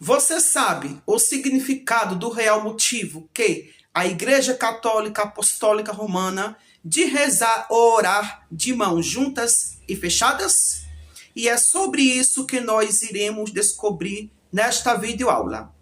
Você sabe o significado do real motivo que a Igreja Católica Apostólica Romana de rezar ou orar de mãos juntas e fechadas? E é sobre isso que nós iremos descobrir nesta videoaula.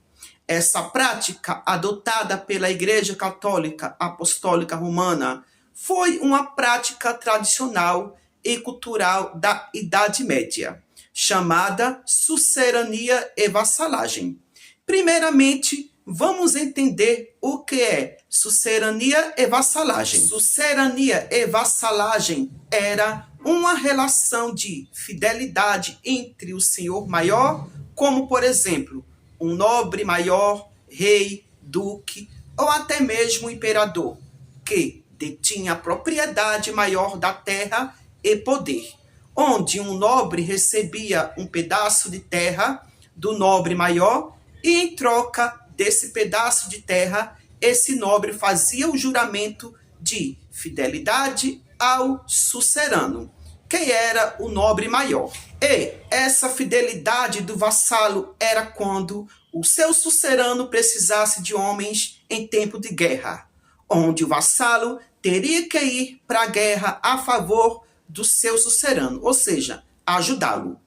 Essa prática adotada pela Igreja Católica Apostólica Romana foi uma prática tradicional e cultural da Idade Média, chamada sucerania e vassalagem. Primeiramente, vamos entender o que é sucerania e vassalagem. Sucerania e vassalagem era uma relação de fidelidade entre o senhor maior, como por exemplo, um nobre maior, rei, duque ou até mesmo imperador, que detinha a propriedade maior da terra e poder, onde um nobre recebia um pedaço de terra do nobre maior e em troca desse pedaço de terra, esse nobre fazia o juramento de fidelidade ao sucerano, que era o nobre maior. E essa fidelidade do vassalo era quando o seu sucerano precisasse de homens em tempo de guerra, onde o vassalo teria que ir para a guerra a favor do seu sucerano, ou seja, ajudá-lo.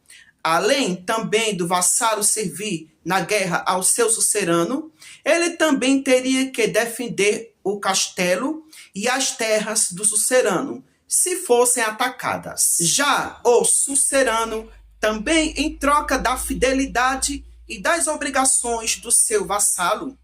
Além também do vassalo servir na guerra ao seu sucerano, ele também teria que defender o castelo e as terras do sucerano, se fossem atacadas. Já o sucerano, também em troca da fidelidade e das obrigações do seu vassalo,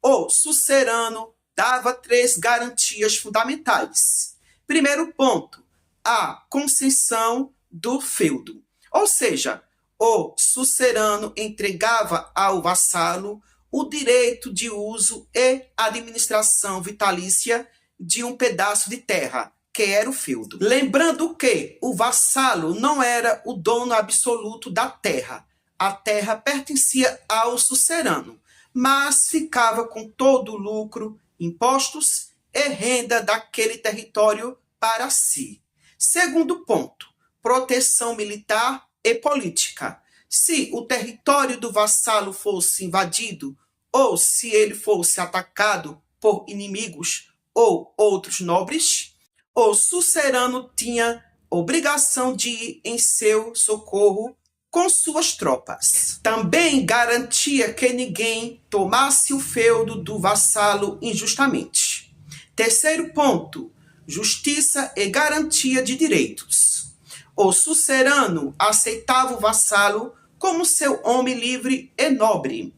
o sucerano dava 3 garantias fundamentais. Primeiro ponto, a concessão do feudo. Ou seja, o sucerano entregava ao vassalo o direito de uso e administração vitalícia de um pedaço de terra, que era o feudo. Lembrando que o vassalo não era o dono absoluto da terra. A terra pertencia ao sucerano, mas ficava com todo o lucro, impostos e renda daquele território para si. Segundo ponto, proteção militar e política. Se o território do vassalo fosse invadido ou se ele fosse atacado por inimigos ou outros nobres, o sucerano tinha obrigação de ir em seu socorro com suas tropas. Também garantia que ninguém tomasse o feudo do vassalo injustamente. Terceiro ponto, justiça e garantia de direitos. O sucerano aceitava o vassalo como seu homem livre e nobre,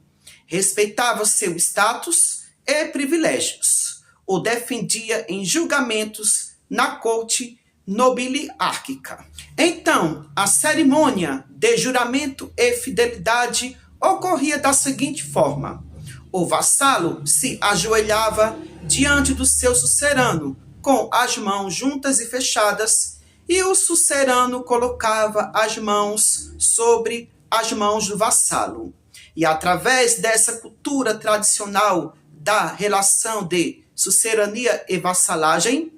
respeitava seu status e privilégios, o defendia em julgamentos na corte nobiliárquica. Então, a cerimônia de juramento e fidelidade ocorria da seguinte forma: o vassalo se ajoelhava diante do seu sucerano, com as mãos juntas e fechadas, e o sucerano colocava as mãos sobre as mãos do vassalo. E através dessa cultura tradicional da relação de sucerania e vassalagem,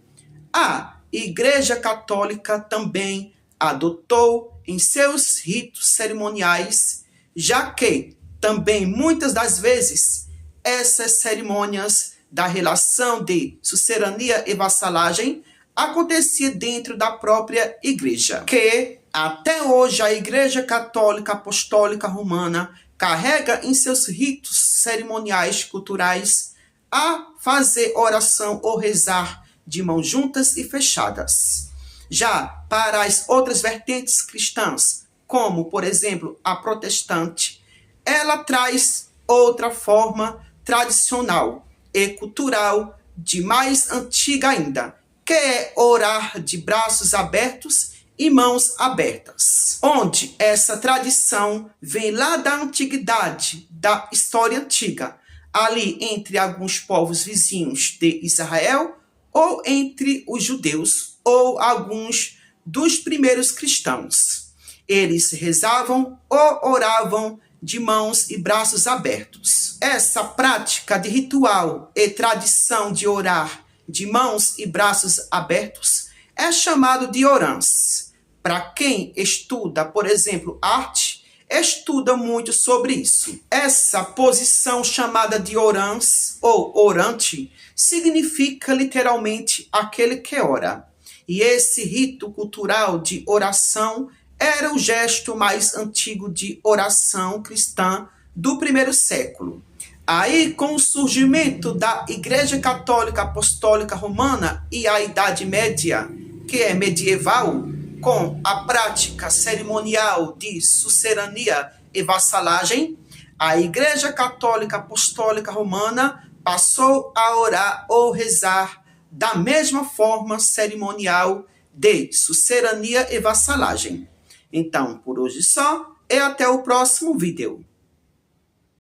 a Igreja Católica também adotou em seus ritos cerimoniais, já que também muitas das vezes essas cerimônias da relação de sucerania e vassalagem acontecia dentro da própria igreja, que até hoje a Igreja Católica Apostólica Romana carrega em seus ritos cerimoniais culturais a fazer oração ou rezar de mãos juntas e fechadas. Já para as outras vertentes cristãs, como por exemplo a protestante, ela traz outra forma tradicional e cultural de mais antiga ainda, que é orar de braços abertos e mãos abertas, onde essa tradição vem lá da antiguidade, da história antiga, ali entre alguns povos vizinhos de Israel, ou entre os judeus, ou alguns dos primeiros cristãos. Eles rezavam ou oravam de mãos e braços abertos. Essa prática de ritual e tradição de orar de mãos e braços abertos é chamado de orans. Para quem estuda, por exemplo, arte, estuda muito sobre isso. Essa posição chamada de orans ou orante significa literalmente aquele que ora. E esse rito cultural de oração era o gesto mais antigo de oração cristã do primeiro século. Aí, com o surgimento da Igreja Católica Apostólica Romana e a Idade Média, que é medieval, com a prática cerimonial de sucerania e vassalagem, a Igreja Católica Apostólica Romana passou a orar ou rezar da mesma forma cerimonial de sucerania e vassalagem. Então, por hoje só, e até o próximo vídeo.